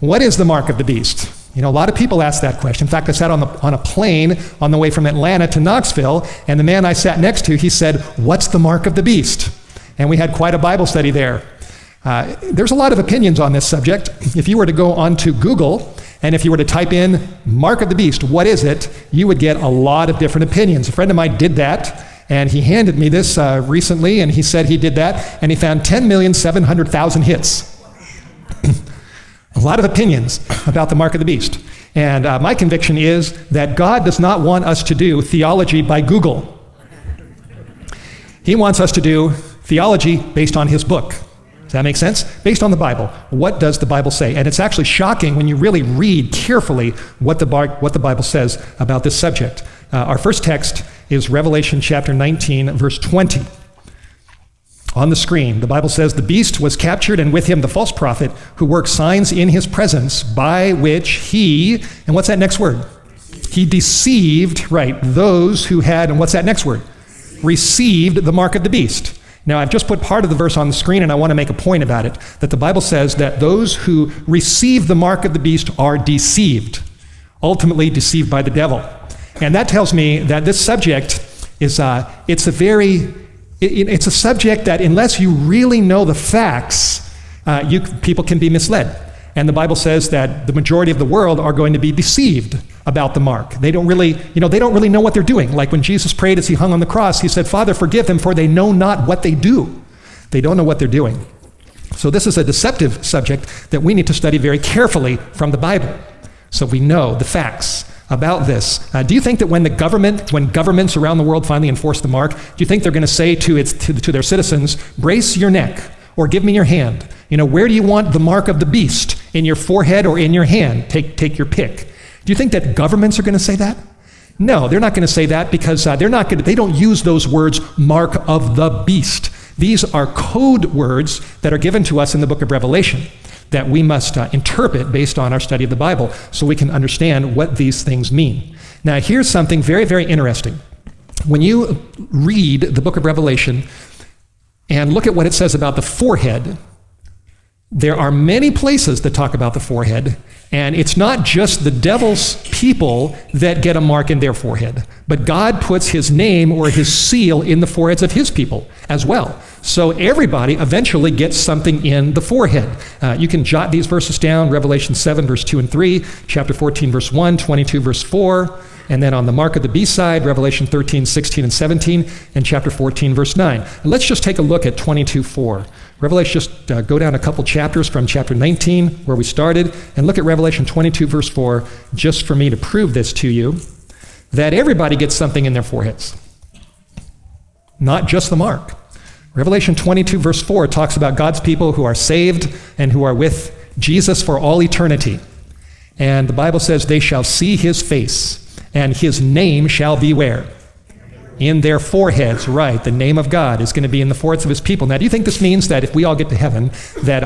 What is the mark of the beast? You know, a lot of people ask that question. In fact, I sat on a plane on the way from Atlanta to Knoxville, and the man I sat next to, he said, "What's the mark of the beast?" And we had quite a Bible study there. There's a lot of opinions on this subject. If you were to go onto Google, and if you were to type in mark of the beast, what is it, you would get a lot of different opinions. A friend of mine did that, and he handed me this recently, and he said he did that, and he found 10,700,000 hits. A lot of opinions about the mark of the beast. And my conviction is that God does not want us to do theology by Google. He wants us to do theology based on his book. Does that make sense? Based on the Bible. What does the Bible say? And it's actually shocking when you really read carefully what the Bible says about this subject. Our first text is Revelation chapter 19, verse 20. On the screen, the Bible says, "The beast was captured, and with him the false prophet, who worked signs in his presence, by which he," and what's that next word? He deceived, right, those who had, and what's that next word? Received the mark of the beast. Now, I've just put part of the verse on the screen, and I want to make a point about it, that the Bible says that those who receive the mark of the beast are deceived, ultimately deceived by the devil. And that tells me that this subject is, it's a subject that unless you really know the facts, people can be misled. And the Bible says that the majority of the world are going to be deceived about the mark. They don't really know what they're doing. Like when Jesus prayed as he hung on the cross, he said, "Father, forgive them, for they know not what they do." They don't know what they're doing. So this is a deceptive subject that we need to study very carefully from the Bible, so we know the facts about this. Do you think that when governments around the world finally enforce the mark, do you think they're going to say to their citizens, "Brace your neck," or "Give me your hand"? You know, where do you want the mark of the beast? In your forehead or in your hand? Take your pick. Do you think that governments are going to say that? No, they're not going to say that, because they don't use those words, mark of the beast. These are code words that are given to us in the book of Revelation that we must interpret based on our study of the Bible so we can understand what these things mean. Now, here's something very, very interesting. When you read the book of Revelation and look at what it says about the forehead, there are many places that talk about the forehead, and it's not just the devil's people that get a mark in their forehead, but God puts his name or his seal in the foreheads of his people as well. So everybody eventually gets something in the forehead. You can jot these verses down: Revelation 7, verse 2 and 3, chapter 14, verse 1, 22, verse 4, and then on the mark of the beast side, Revelation 13, 16, and 17, and chapter 14, verse 9. And let's just take a look at 22:4. Revelation, just go down a couple chapters from chapter 19, where we started, and look at Revelation 22, verse 4, just for me to prove this to you, that everybody gets something in their foreheads, not just the mark. Revelation 22, verse 4 talks about God's people who are saved and who are with Jesus for all eternity. And the Bible says they shall see his face, and his name shall be where? In their foreheads, right. The name of God is going to be in the foreheads of his people. Now, do you think this means that if we all get to heaven, that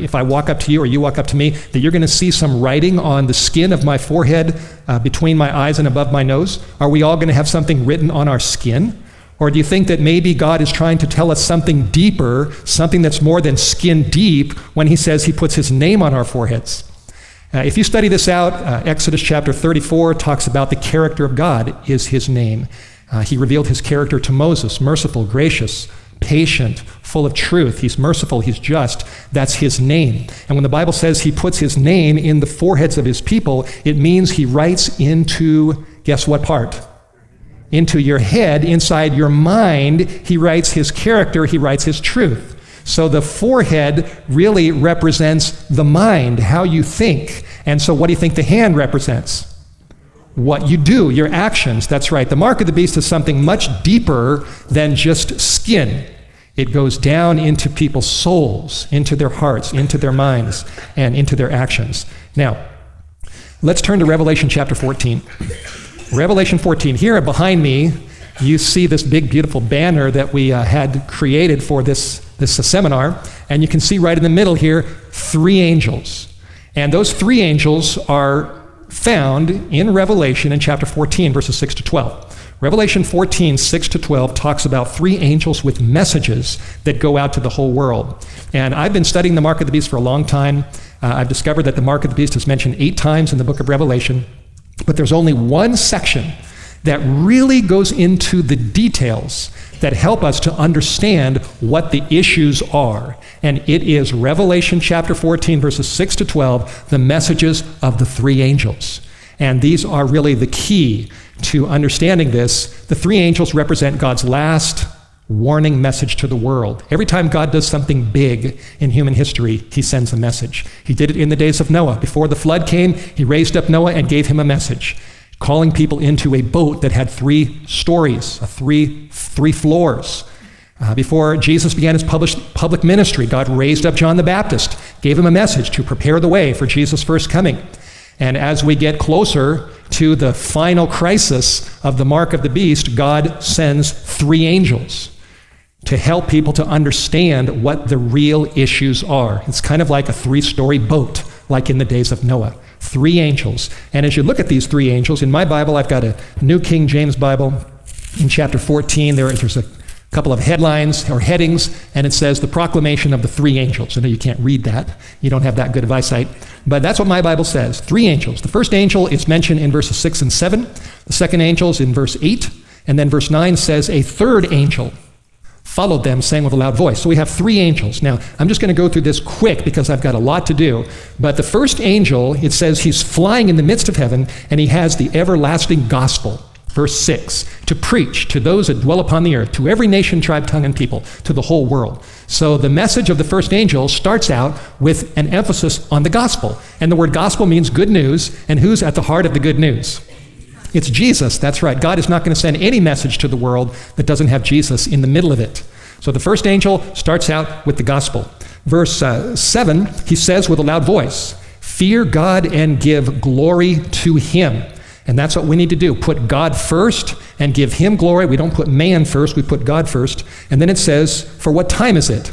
if I walk up to you or you walk up to me, that you're going to see some writing on the skin of my forehead between my eyes and above my nose? Are we all going to have something written on our skin? Or do you think that maybe God is trying to tell us something deeper, something that's more than skin deep, when he says he puts his name on our foreheads? If you study this out, Exodus chapter 34 talks about the character of God is his name. He revealed his character to Moses: merciful, gracious, patient, full of truth. He's merciful, he's just. That's his name. And when the Bible says he puts his name in the foreheads of his people, it means he writes into, guess what part? Into your head, inside your mind. He writes his character, he writes his truth. So the forehead really represents the mind, how you think. And so what do you think the hand represents? What you do, your actions. That's right. The mark of the beast is something much deeper than just skin. It goes down into people's souls, into their hearts, into their minds, and into their actions. Now, let's turn to Revelation chapter 14. Revelation 14. Here behind me, you see this big, beautiful banner that we had created for this seminar, and you can see right in the middle here 3 angels. And those 3 angels are found in Revelation in chapter 14, verses 6 to 12. Revelation 14, 6 to 12 talks about 3 angels with messages that go out to the whole world. And I've been studying the mark of the beast for a long time. I've discovered that the mark of the beast is mentioned 8 times in the book of Revelation, but there's only one section that really goes into the details that help us to understand what the issues are. And it is Revelation chapter 14, verses 6 to 12, the messages of the 3 angels. And these are really the key to understanding this. The 3 angels represent God's last warning message to the world. Every time God does something big in human history, he sends a message. He did it in the days of Noah. Before the flood came, he raised up Noah and gave him a message, calling people into a boat that had 3 stories, three floors. Before Jesus began his public ministry, God raised up John the Baptist, gave him a message to prepare the way for Jesus' first coming. And as we get closer to the final crisis of the mark of the beast, God sends 3 angels to help people to understand what the real issues are. It's kind of like a 3-story boat, like in the days of Noah. 3 angels. And as you look at these 3 angels, in my Bible, I've got a New King James Bible. In chapter 14, there's a couple of headlines or headings, and it says the proclamation of the 3 angels. I know you can't read that. You don't have that good of eyesight. But that's what my Bible says. 3 angels. The first angel is mentioned in verses 6 and 7. The second angel is in verse 8. And then verse 9 says a third angel followed them, saying with a loud voice. So we have 3 angels. Now, I'm just going to go through this quick because I've got a lot to do. But the first angel, it says he's flying in the midst of heaven, and he has the everlasting gospel. Verse 6, to preach to those that dwell upon the earth, to every nation, tribe, tongue, and people, to the whole world. So the message of the first angel starts out with an emphasis on the gospel. And the word gospel means good news, and who's at the heart of the good news? It's Jesus, that's right. God is not going to send any message to the world that doesn't have Jesus in the middle of it. So the first angel starts out with the gospel. Verse 7, he says with a loud voice, fear God and give glory to him. And that's what we need to do. Put God first and give him glory. We don't put man first, we put God first. And then it says, for what time is it?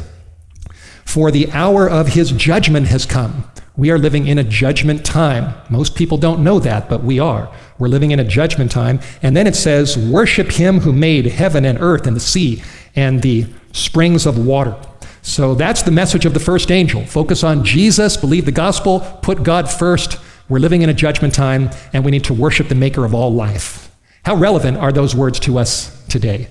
For the hour of his judgment has come. We are living in a judgment time. Most people don't know that, but we are. We're living in a judgment time. And then it says, worship him who made heaven and earth and the sea and the springs of water. So that's the message of the first angel. Focus on Jesus, believe the gospel, put God first. We're living in a judgment time, and we need to worship the maker of all life. How relevant are those words to us today?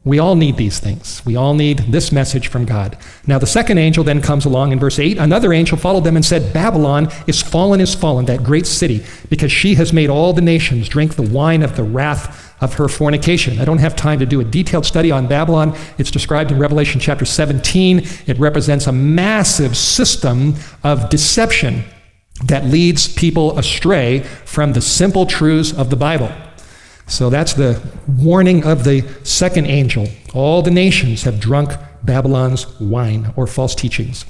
We all need these things. We all need this message from God. Now, the second angel then comes along in verse 8. Another angel followed them and said, Babylon is fallen, that great city, because she has made all the nations drink the wine of the wrath of her fornication. I don't have time to do a detailed study on Babylon. It's described in Revelation chapter 17. It represents a massive system of deception that leads people astray from the simple truths of the Bible. So that's the warning of the second angel. All the nations have drunk Babylon's wine, or false teachings.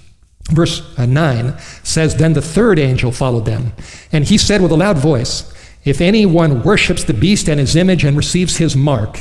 Verse 9 says, then the third angel followed them, and he said with a loud voice, if anyone worships the beast and his image and receives his mark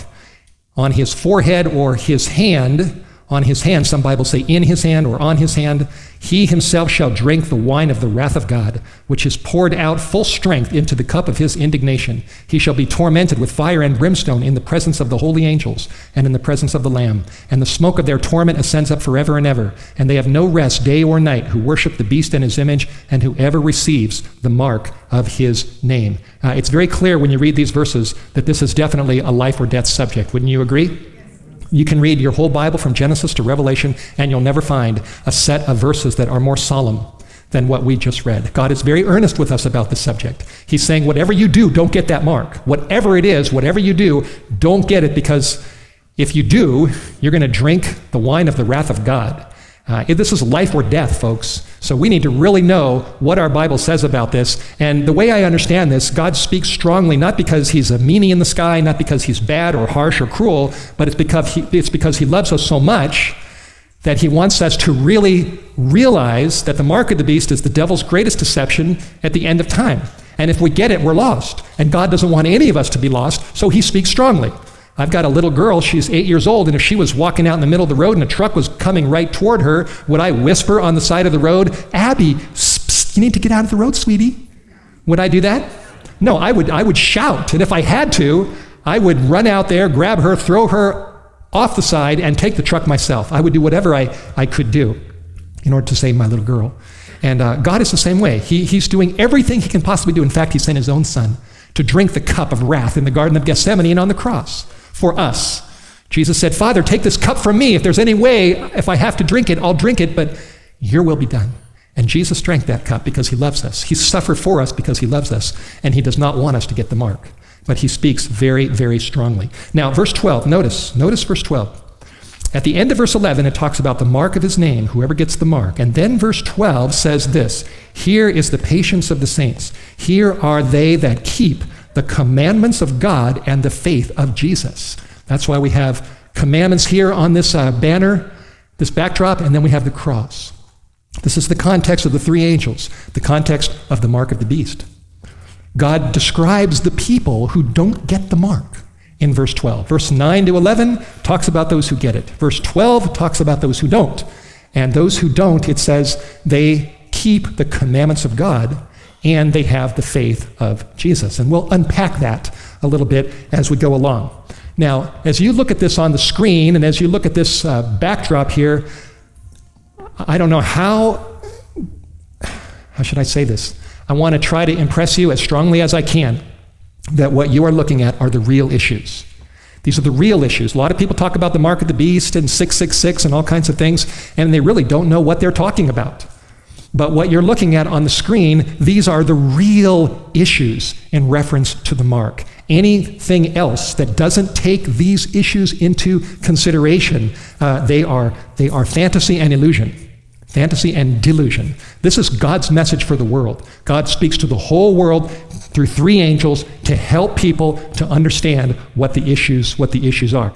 on his forehead or his hand, on his hand, some Bibles say in his hand or on his hand, he himself shall drink the wine of the wrath of God, which is poured out full strength into the cup of his indignation. He shall be tormented with fire and brimstone in the presence of the holy angels and in the presence of the Lamb. And the smoke of their torment ascends up forever and ever. And they have no rest day or night who worship the beast and his image, and whoever receives the mark of his name. It's very clear when you read these verses that this is definitely a life or death subject. Wouldn't you agree? You can read your whole Bible from Genesis to Revelation, and you'll never find a set of verses that are more solemn than what we just read. God is very earnest with us about this subject. He's saying, whatever you do, don't get that mark. Whatever it is, whatever you do, don't get it, because if you do, you're going to drink the wine of the wrath of God. This is life or death, folks. So we need to really know what our Bible says about this. And the way I understand this, God speaks strongly, not because he's a meanie in the sky, not because he's bad or harsh or cruel, but it's because he loves us so much that he wants us to really realize that the mark of the beast is the devil's greatest deception at the end of time. And if we get it, we're lost. And God doesn't want any of us to be lost, so he speaks strongly. I've got a little girl, she's 8 years old, and if she was walking out in the middle of the road and a truck was coming right toward her, would I whisper on the side of the road, Abby, psst, psst, you need to get out of the road, sweetie? Would I do that? No, I would shout, and if I had to, I would run out there, grab her, throw her off the side, and take the truck myself. I would do whatever I could do in order to save my little girl. And God is the same way. He's doing everything he can possibly do. In fact, he sent his own son to drink the cup of wrath in the Garden of Gethsemane and on the cross for us. Jesus said, Father, take this cup from me. If there's any way, if I have to drink it, I'll drink it, but your will be done. And Jesus drank that cup because he loves us. He suffered for us because he loves us, and he does not want us to get the mark. But he speaks very, very strongly. Now, verse 12, notice verse 12. At the end of verse 11, it talks about the mark of his name, whoever gets the mark. And then verse 12 says this, here is the patience of the saints. Here are they that keep the commandments of God and the faith of Jesus. That's why we have commandments here on this banner, this backdrop, and then we have the cross. This is the context of the three angels, the context of the mark of the beast. God describes the people who don't get the mark in verse 12. Verse 9 to 11 talks about those who get it. Verse 12 talks about those who don't. And those who don't, it says, they keep the commandments of God and they have the faith of Jesus. And we'll unpack that a little bit as we go along. Now, as you look at this on the screen and as you look at this backdrop here, I don't know how should I say this? I want to try to impress you as strongly as I can that what you are looking at are the real issues. These are the real issues. A lot of people talk about the mark of the beast and 666 and all kinds of things, and they really don't know what they're talking about. But what you're looking at on the screen, these are the real issues in reference to the mark. Anything else that doesn't take these issues into consideration, they are fantasy and illusion. Fantasy and delusion. This is God's message for the world. God speaks to the whole world through three angels to help people to understand what the issues are.